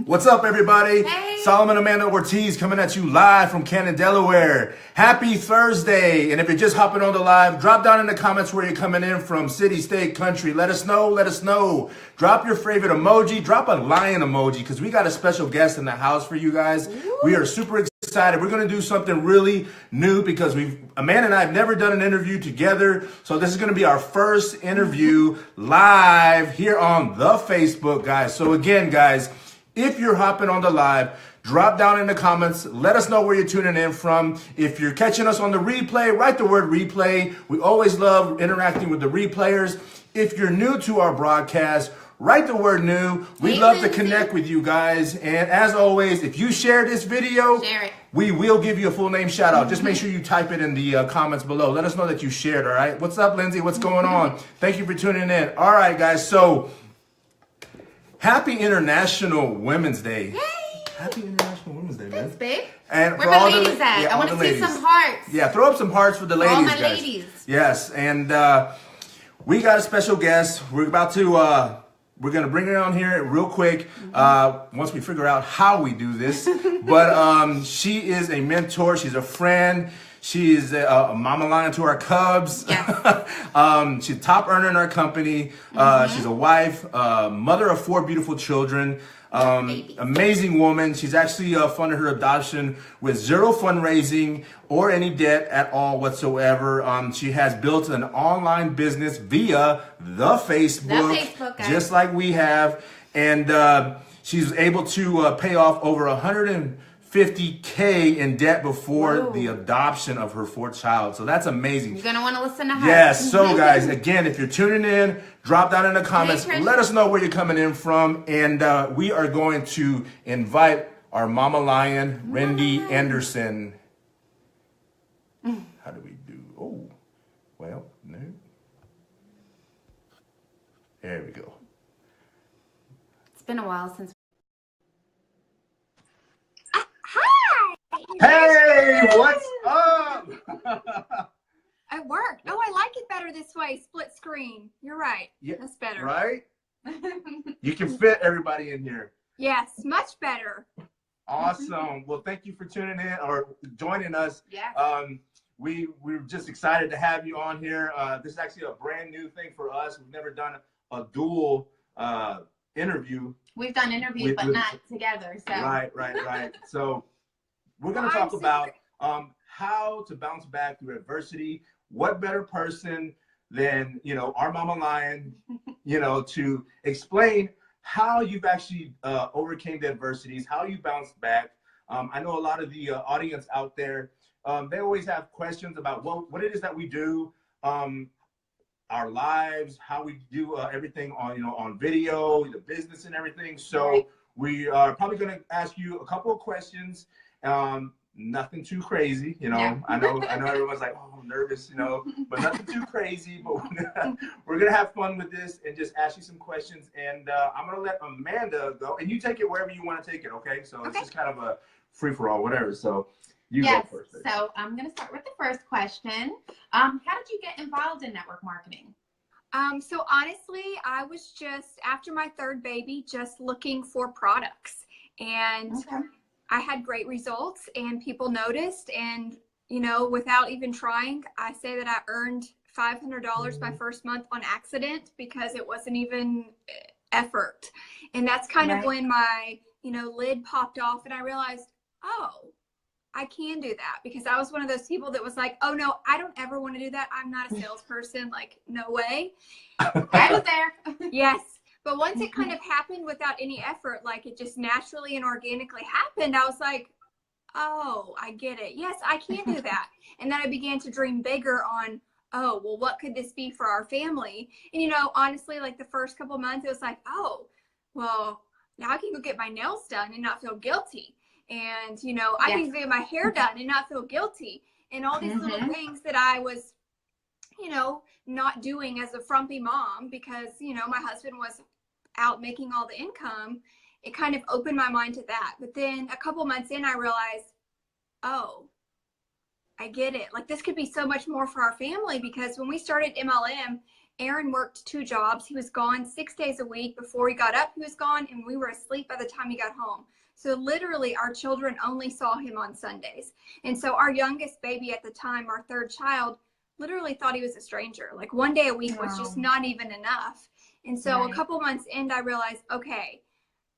What's up, everybody? Hey. Salomon Amanda Ortiz coming at you live from Canton, Delaware. Happy Thursday. And if you're just hopping on the live, drop down in the comments where you're coming in from, city, state, country. Let us know. Let us know. Drop your favorite emoji. Drop a lion emoji because we got a special guest in the house for you guys. Ooh. We are super excited. We're going to do something really new because Amanda and I have never done an interview together. So this is going to be our first interview live here on the Facebook, guys. So again, guys, if you're hopping on the live, drop down in the comments. Let us know where you're tuning in from. If you're catching us on the replay, write the word replay. We always love interacting with the replayers. If you're new to our broadcast, write the word new. We'd love to connect with you guys. And as always, if you share this video, share it. We will give you a full name shout out. Just make sure you type it in the comments below. Let us know that you shared, all right? What's up, Lindsay? What's going on? Thank you for tuning in. All right, guys. So, happy International Women's Day. Yay! Happy International Women's Day, man. Thanks, babe. And where my ladies at? Yeah, I want to see some hearts. Yeah, throw up some hearts for the ladies, all my guys. ladies. Yes, and we got a special guest. We're about to, we're going to bring her on here real quick once we figure out how we do this. But she is a mentor. She's a friend. She is a mama lion to our Cubs. Yes. She's a top earner in our company. She's a wife, mother of 4 beautiful children. Amazing woman. She's actually funded her adoption with 0 fundraising or any debt at all whatsoever. She has built an online business via the Facebook, guys. just like we have. And she's able to pay off over $150K in debt before the adoption of her 4th child. So that's amazing. You're going to want to listen to her. Yes. So guys, again, if you're tuning in, drop down in the comments. Let us know where you're coming in from. And we are going to invite our mama lion, Rendy Anderson. How do we do? Oh, well, no. There we go. It's been a while since. Hey, what's up? It worked. Oh, I like it better this way, split screen. You're right. Yeah, that's better. Right? You can fit everybody in here. Yes, much better. Awesome. Well, thank you for tuning in or joining us. Yeah. We're just excited to have you on here. This is actually a brand new thing for us. We've never done a dual interview. We've done interviews, but not together. So. Right. So we're going to talk about how to bounce back through adversity. What better person than, our mama lion, to explain how you've actually overcame the adversities, how you bounced back. I know a lot of the audience out there, they always have questions about what it is that we do, our lives, how we do everything on video, the business and everything. So we are probably going to ask you a couple of questions. Nothing too crazy, Yeah. I know everyone's like, oh, I'm nervous, but nothing too crazy. But we're gonna have fun with this and just ask you some questions. And I'm gonna let Amanda go, and you take it wherever you want to take it. Okay? So it's just kind of a free for all, whatever. So you go first. So I'm gonna start with the first question. How did you get involved in network marketing? So honestly, I was just after my 3rd baby, just looking for products, and I had great results and people noticed, and without even trying, I say that I earned $500 my first month on accident because it wasn't even effort. And that's kind of when my lid popped off and I realized, oh, I can do that, because I was one of those people that was like, oh no, I don't ever want to do that. I'm not a salesperson, like no way. I was there. Yes. But once it kind of happened without any effort, like it just naturally and organically happened, I was like, oh, I get it. Yes, I can do that. And then I began to dream bigger on, oh, well, what could this be for our family? And, honestly, like the first couple of months, it was like, oh, well, now I can go get my nails done and not feel guilty. And, I can go get my hair done and not feel guilty. And all these little things that I was, not doing as a frumpy mom because, my husband was out making all the income, it kind of opened my mind to that. But then a couple months in, I realized, oh, I get it. Like this could be so much more for our family, because when we started MLM, Aaron worked 2 jobs. He was gone 6 days a week. Before he got up, he was gone, and we were asleep by the time he got home. So literally our children only saw him on Sundays. And so our youngest baby at the time, our 3rd child, literally thought he was a stranger. Like 1 day a week was just not even enough. And so a couple months in, I realized, okay,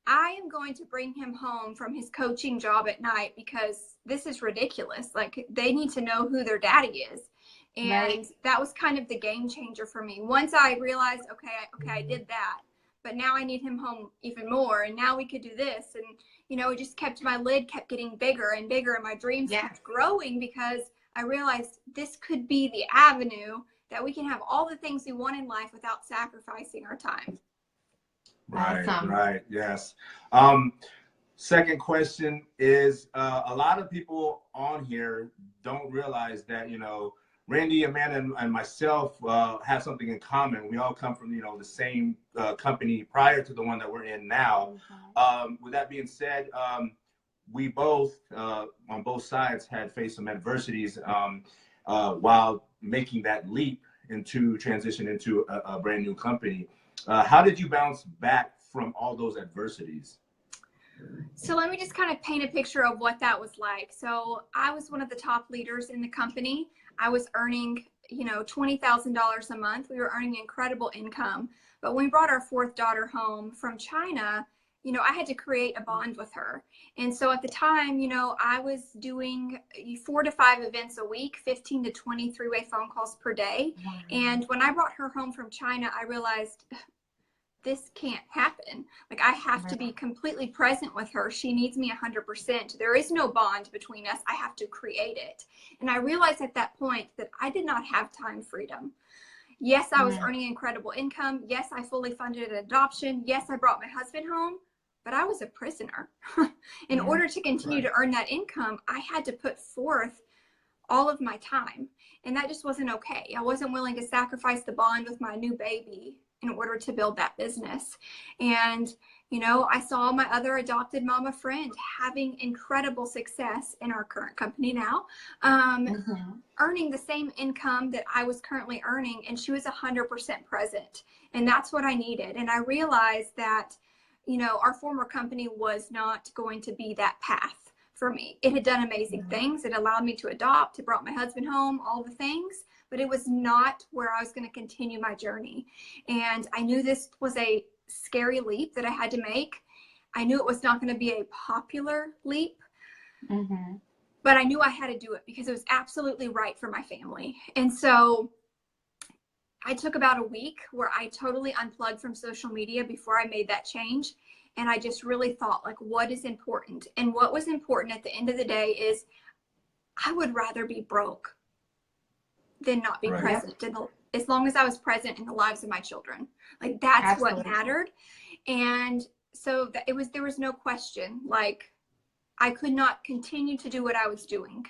I am going to bring him home from his coaching job at night because this is ridiculous. Like, they need to know who their daddy is. And that was kind of the game changer for me. Once I realized, okay, I did that, but now I need him home even more. And now we could do this. And, you know, it just kept, my lid kept getting bigger and bigger, and my dreams kept growing, because I realized this could be the avenue that we can have all the things we want in life without sacrificing our time. Right, awesome. Right, yes. Second question is, a lot of people on here don't realize that, you know, Rendy, Amanda, and myself have something in common. We all come from, you know, the same company prior to the one that we're in now. With that being said, we both, on both sides, had faced some adversities while making that leap into transition into a brand new company. How did you bounce back from all those adversities? So let me just kind of paint a picture of what that was like. So I was one of the top leaders in the company. I was earning, you know, $20,000 a month. We were earning incredible income. But when we brought our 4th daughter home from China, you know, I had to create a bond with her. And so at the time, you know, I was doing 4 to 5 events a week, 15 to 20 3-way phone calls per day. And when I brought her home from China, I realized this can't happen. Like, I have to be completely present with her. She needs me 100%. There is no bond between us. I have to create it. And I realized at that point that I did not have time freedom. Yes, I was earning incredible income. Yes, I fully funded an adoption. Yes, I brought my husband home, but I was a prisoner. In order to continue to earn that income, I had to put forth all of my time. And that just wasn't okay. I wasn't willing to sacrifice the bond with my new baby in order to build that business. And, you know, I saw my other adopted mama friend having incredible success in our current company now, earning the same income that I was currently earning, and she was 100% present. And that's what I needed. And I realized that, you know, our former company was not going to be that path for me. It had done amazing things. It allowed me to adopt. It brought my husband home, all the things. But it was not where I was going to continue my journey. And I knew this was a scary leap that I had to make. I knew it was not going to be a popular leap, but I knew I had to do it because it was absolutely right for my family. And so I took about a week where I totally unplugged from social media before I made that change. And I just really thought, like, what is important? And what was important at the end of the day is I would rather be broke than not be present. As long as I was present in the lives of my children, like, that's what mattered. And so there was no question. Like, I could not continue to do what I was doing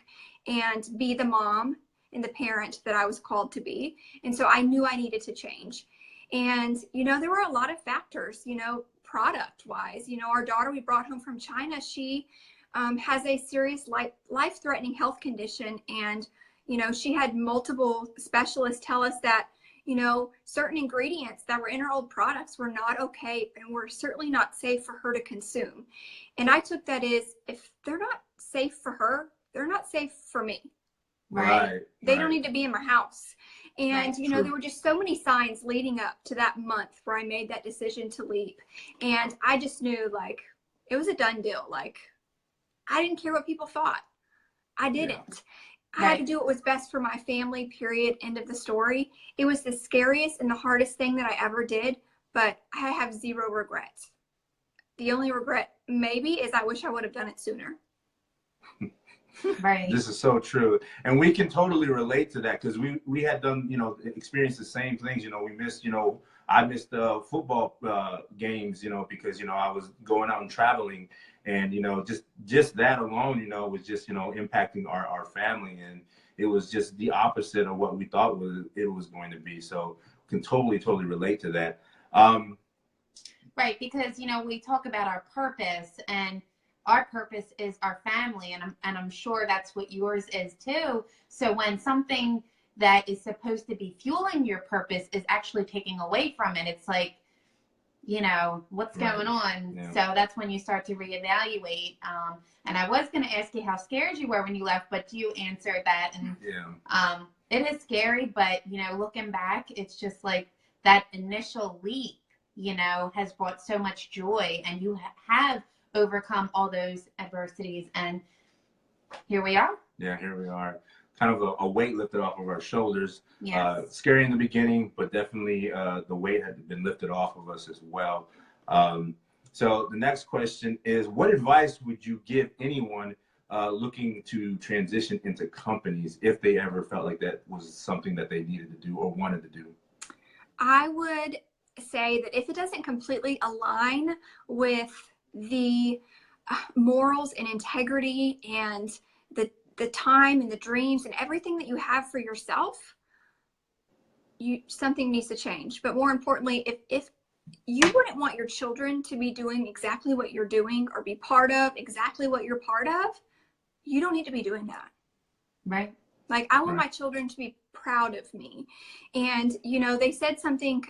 and be the mom and the parent that I was called to be. And so I knew I needed to change. And, you know, there were a lot of factors, you know, product wise. You know, our daughter we brought home from China, she has a serious life-threatening health condition. And, you know, she had multiple specialists tell us that, you know, certain ingredients that were in her old products were not okay and were certainly not safe for her to consume. And I took that as, if they're not safe for her, they're not safe for me. Right? They don't need to be in my house. And, you know, there were just so many signs leading up to that month where I made that decision to leap. And I just knew, like, it was a done deal. Like, I didn't care what people thought. I didn't. I had to do what was best for my family, period, end of the story. It was the scariest and the hardest thing that I ever did, but I have zero regrets. The only regret maybe is I wish I would have done it sooner. This is so true. And we can totally relate to that because we had done, you know, experienced the same things. You know, we missed, you know, I missed the football games, you know, because, you know, I was going out and traveling. And, you know, just that alone, you know, was just, you know, impacting our family. And it was just the opposite of what we thought it was going to be. So can totally relate to that. Right. Because, you know, we talk about our purpose, and our purpose is our family. And I'm sure that's what yours is too. So when something that is supposed to be fueling your purpose is actually taking away from it. It's like, you know, what's going on? Yeah. So that's when you start to reevaluate. And I was going to ask you how scared you were when you left, but you answered that. And it is scary, but, you know, looking back, it's just like that initial leap, you know, has brought so much joy, and you have overcome all those adversities. And here we are. Yeah, here we are. Kind of a weight lifted off of our shoulders. Yes. Scary in the beginning, but definitely the weight had been lifted off of us as well. So the next question is, what advice would you give anyone looking to transition into companies if they ever felt like that was something that they needed to do or wanted to do? I would say that if it doesn't completely align with the morals and integrity and the time and the dreams and everything that you have for yourself, something needs to change. But more importantly, if you wouldn't want your children to be doing exactly what you're doing or be part of exactly what you're part of, you don't need to be doing that. Right. Like, I want my children to be proud of me. And, you know, they said something,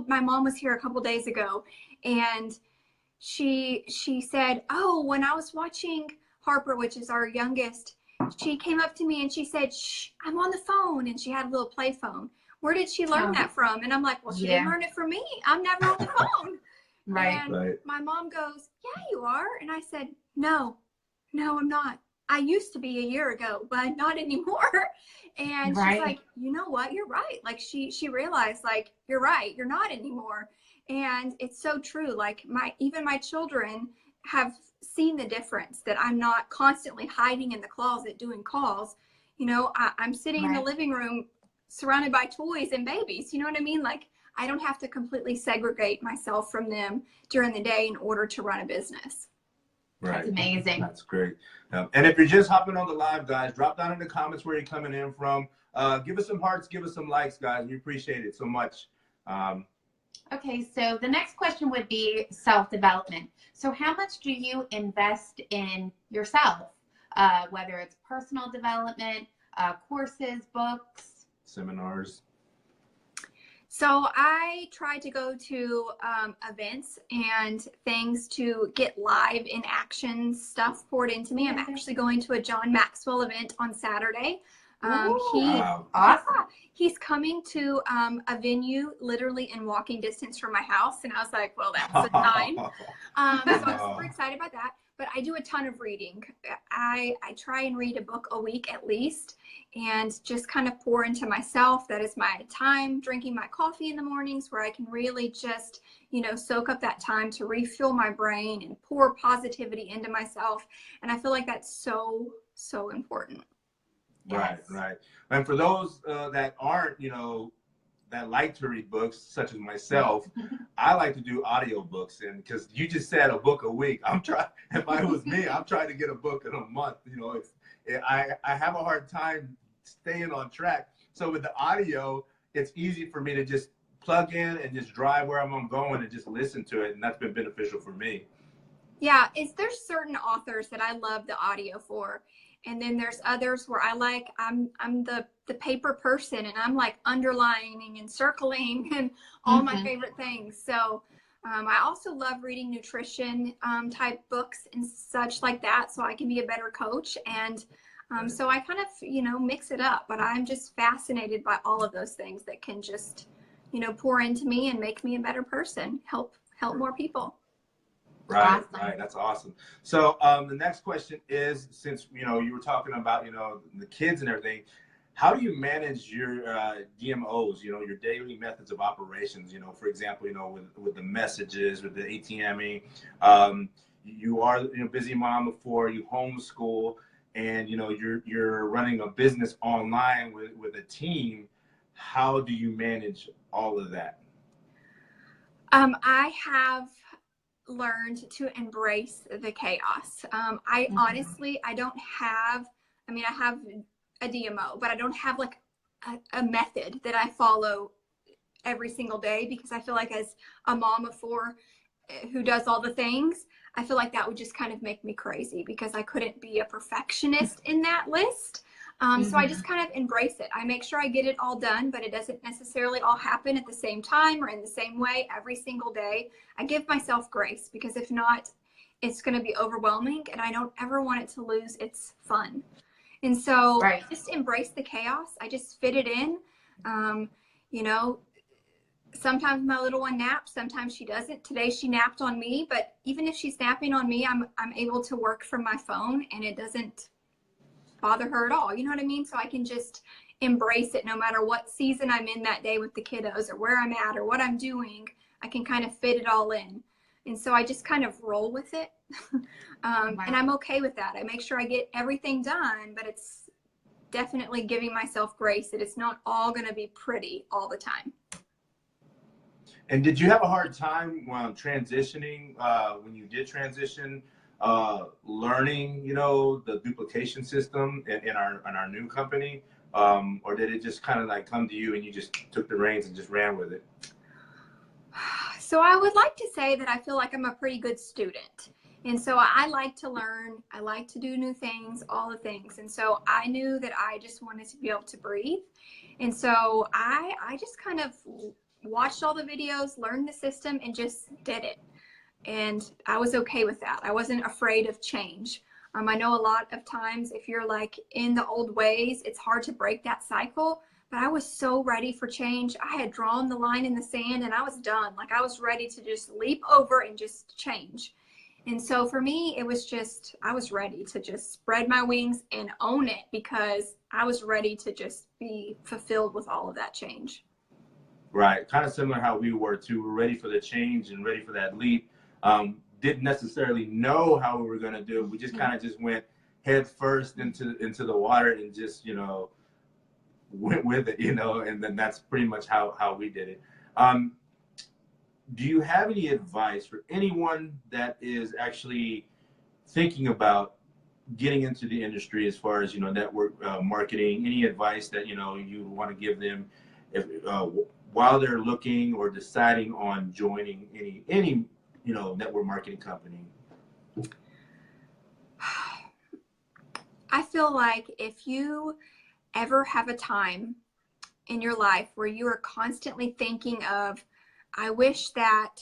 my mom was here a couple days ago, and she said, oh, when I was watching Harper, which is our youngest, she came up to me and she said, shh, I'm on the phone. And she had a little play phone. Where did she learn that from? And I'm like, well, she didn't learn it from me. I'm never on the phone. And my mom goes, yeah, you are. And I said, no, I'm not. I used to be a year ago, but not anymore. And she's like, you know what? You're right. Like, she realized, like, you're right. You're not anymore. And it's so true. Like, even my children have seen the difference, that I'm not constantly hiding in the closet doing calls. You know, I'm sitting in the living room surrounded by toys and babies. You know what I mean? Like, I don't have to completely segregate myself from them during the day in order to run a business. Right. That's amazing. That's great. And if you're just hopping on the live, guys, drop down in the comments where you're coming in from. Give us some hearts, give us some likes, guys. We appreciate it so much. Okay, so the next question would be self-development. So how much do you invest in yourself, whether it's personal development, courses, books, seminars? So I try to go to events and things to get live in action stuff poured into me. I'm actually going to a John Maxwell event on Saturday. He's coming to a venue literally in walking distance from my house. And I was like, well, that's a 9. So I'm super excited about that. But I do a ton of reading. I try and read a book a week at least, and just kind of pour into myself. That is my time drinking my coffee in the mornings, where I can really just, you know, soak up that time to refuel my brain and pour positivity into myself. And I feel like that's so, so important. Right. And for those that aren't, you know, that like to read books, such as myself, I like to do audiobooks. And because you just said a book a week, if I was me, I'm trying to get a book in a month. You know, I have a hard time staying on track. So with the audio, it's easy for me to just plug in and just drive where I'm going and just listen to it. And that's been beneficial for me. Yeah, there's certain authors that I love the audio for. And then there's others where I'm the paper person, and I'm like underlining and circling and all my favorite things. So I also love reading nutrition type books and such like that, so I can be a better coach. And so I kind of, you know, mix it up, but I'm just fascinated by all of those things that can just, you know, pour into me and make me a better person, help more people. Right, right. That's awesome. So the next question is, since, you know, you were talking about, you know, the kids and everything, how do you manage your DMOs, you know, your daily methods of operations? You know, for example, you know, with the messages, with the ATMing, you are, you know, busy mom before you homeschool, and, you know, you're running a business online with a team. How do you manage all of that? I have learned to embrace the chaos. Honestly, I have a DMO, but I don't have like a method that I follow every single day, because I feel like as a mom of 4 who does all the things, I feel like that would just kind of make me crazy, because I couldn't be a perfectionist in that list. So I just kind of embrace it. I make sure I get it all done, but it doesn't necessarily all happen at the same time or in the same way every single day. I give myself grace, because if not, it's going to be overwhelming, and I don't ever want it to lose its fun. And so just embrace the chaos. I just fit it in. You know, sometimes my little one naps, sometimes she doesn't. Today she napped on me, but even if she's napping on me, I'm able to work from my phone, and it doesn't bother her at all. You know what I mean? So I can just embrace it no matter what season I'm in that day with the kiddos, or where I'm at, or what I'm doing. I can kind of fit it all in. And so I just kind of roll with it. And I'm okay with that. I make sure I get everything done, but it's definitely giving myself grace that it's not all going to be pretty all the time. And did you have a hard time transitioning, when you did transition, learning, you know, the duplication system in our new company? Or did it just kind of like come to you and you just took the reins and just ran with it? So I would like to say that I feel like I'm a pretty good student. And so I like to learn. I like to do new things, all the things. And so I knew that I just wanted to be able to breathe. And so I just kind of watched all the videos, learned the system, and just did it. And I was okay with that. I wasn't afraid of change. I know a lot of times if you're like in the old ways, it's hard to break that cycle. But I was so ready for change. I had drawn the line in the sand and I was done. Like I was ready to just leap over and just change. And so for me, it was just, I was ready to just spread my wings and own it, because I was ready to just be fulfilled with all of that change. Right. Kind of similar how we were too. We're ready for the change and ready for that leap. Didn't necessarily know how we were going to do it. We just kind of just went head first into the water and just, you know, went with it, you know, and then that's pretty much how we did it. Do you have any advice for anyone that is actually thinking about getting into the industry, as far as, you know, network marketing? Any advice that, you know, you want to give them if while they're looking or deciding on joining any you know, network marketing company? I feel like if you ever have a time in your life where you are constantly thinking of, I wish that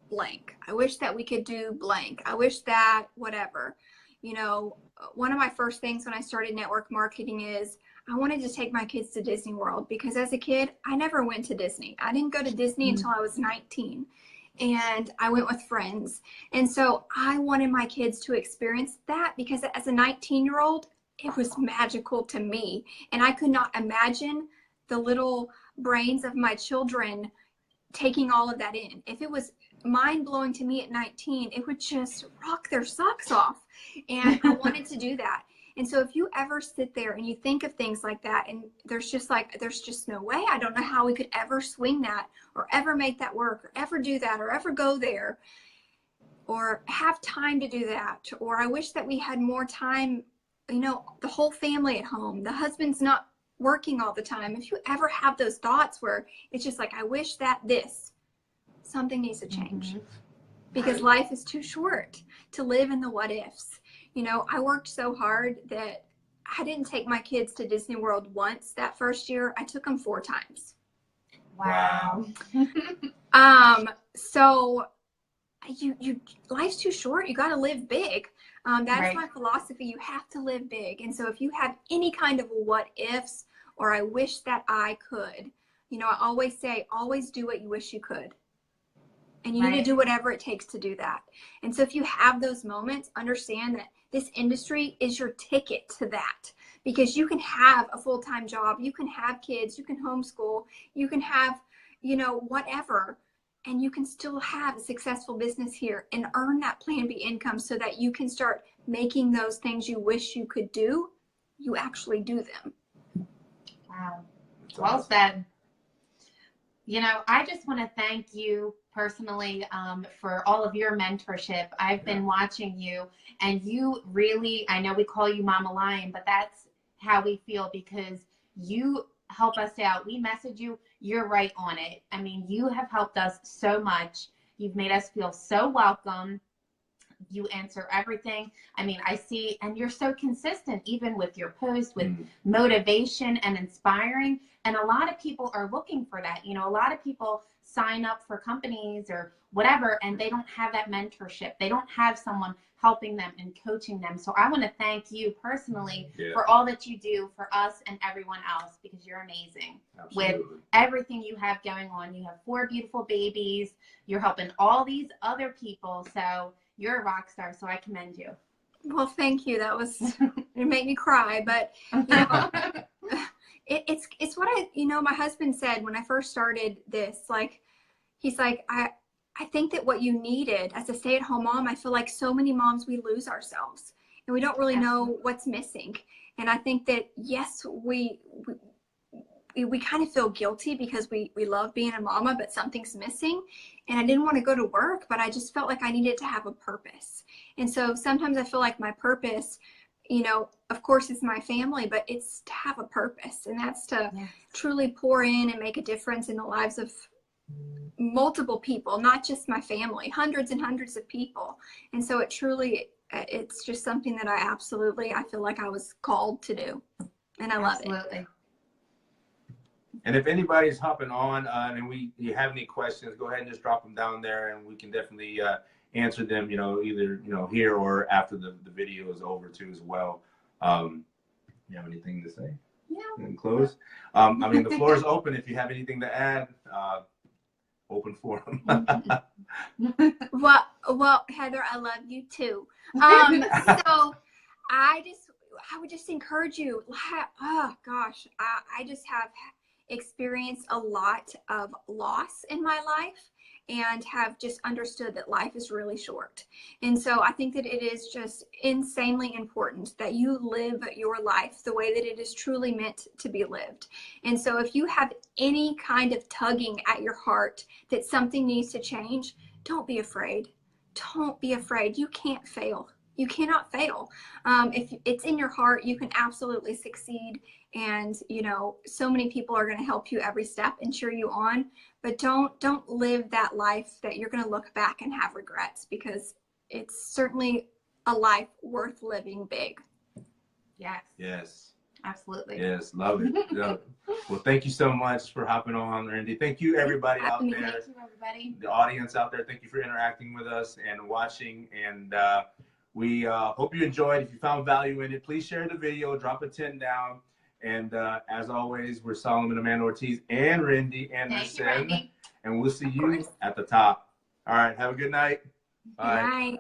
blank, I wish that we could do blank, I wish that whatever, you know, one of my first things when I started network marketing is I wanted to take my kids to Disney World, because as a kid, I never went to Disney. I didn't go to Disney until I was 19. And I went with friends. And so I wanted my kids to experience that, because as a 19-year-old, it was magical to me. And I could not imagine the little brains of my children taking all of that in. If it was mind-blowing to me at 19, it would just rock their socks off. And I wanted to do that. And so if you ever sit there and you think of things like that, and there's just no way, I don't know how we could ever swing that, or ever make that work, or ever do that, or ever go there, or have time to do that, or I wish that we had more time, you know, the whole family at home, the husband's not working all the time. If you ever have those thoughts where it's just like, I wish that this, something needs to change, because life is too short to live in the what ifs. You know, I worked so hard that I didn't take my kids to Disney World once that first year. I took them 4 times. Wow. So life's too short. You got to live big. That's my philosophy. You have to live big. And so if you have any kind of what ifs, or I wish that I could, you know, I always say, always do what you wish you could. And you need to do whatever it takes to do that. And so if you have those moments, understand that this industry is your ticket to that, because you can have a full-time job, you can have kids, you can homeschool, you can have, you know, whatever, and you can still have a successful business here and earn that Plan B income, so that you can start making those things you wish you could do, you actually do them. Wow. Well said. You know, I just want to thank you personally for all of your mentorship. I've been watching you, and you really, I know we call you Mama Lion, but that's how we feel, because you help us out. We message you, you're right on it. I mean, you have helped us so much. You've made us feel so welcome. You answer everything. I mean, I see, and you're so consistent, even with your posts, with motivation and inspiring. And a lot of people are looking for that. You know, a lot of people sign up for companies or whatever, and they don't have that mentorship. They don't have someone helping them and coaching them. So I want to thank you personally for all that you do for us and everyone else, because you're amazing. With everything you have going on. You have 4 beautiful babies. You're helping all these other people. So you're a rock star. So I commend you. Well, thank you. That was, it made me cry, but you know, it's what my husband said when I first started this, like, he's like, I think that what you needed as a stay-at-home mom, I feel like so many moms, we lose ourselves and we don't really know what's missing. And I think that, yes, we kind of feel guilty because we love being a mama, but something's missing. And I didn't want to go to work, but I just felt like I needed to have a purpose. And so sometimes I feel like my purpose, you know, of course it's my family, but it's to have a purpose. And that's to truly pour in and make a difference in the lives of multiple people, not just my family, hundreds and hundreds of people. And so it's just something that I feel like I was called to do, and I love it. And if anybody's hopping on and you have any questions, go ahead and just drop them down there, and we can definitely answer them, you know, either, you know, here or after the video is over too as well. You have anything to say? Yeah. And close. I mean, the floor is open if you have anything to add. Open forum. Well, Heather, I love you too. So I would just encourage you. Oh gosh, I just have experienced a lot of loss in my life and have just understood that life is really short. And so I think that it is just insanely important that you live your life the way that it is truly meant to be lived. And so if you have any kind of tugging at your heart that something needs to change, don't be afraid. Don't be afraid. You can't fail. You cannot fail. If it's in your heart, you can absolutely succeed. And, you know, so many people are going to help you every step and cheer you on. But don't live that life that you're going to look back and have regrets, because it's certainly a life worth living big. Yes. Yes. Absolutely. Yes. Love it. Love it. Well, thank you so much for hopping on, Rendy. Thank you, everybody out there. Thank you, everybody. The audience out there, thank you for interacting with us and watching. And we hope you enjoyed. If you found value in it, please share the video, drop a 10 down. And as always, we're Salomon, Amanda Ortiz, and Rendy Anderson. Thank you, Rendy. And we'll see you at the top. All right. Have a good night. Bye. Bye.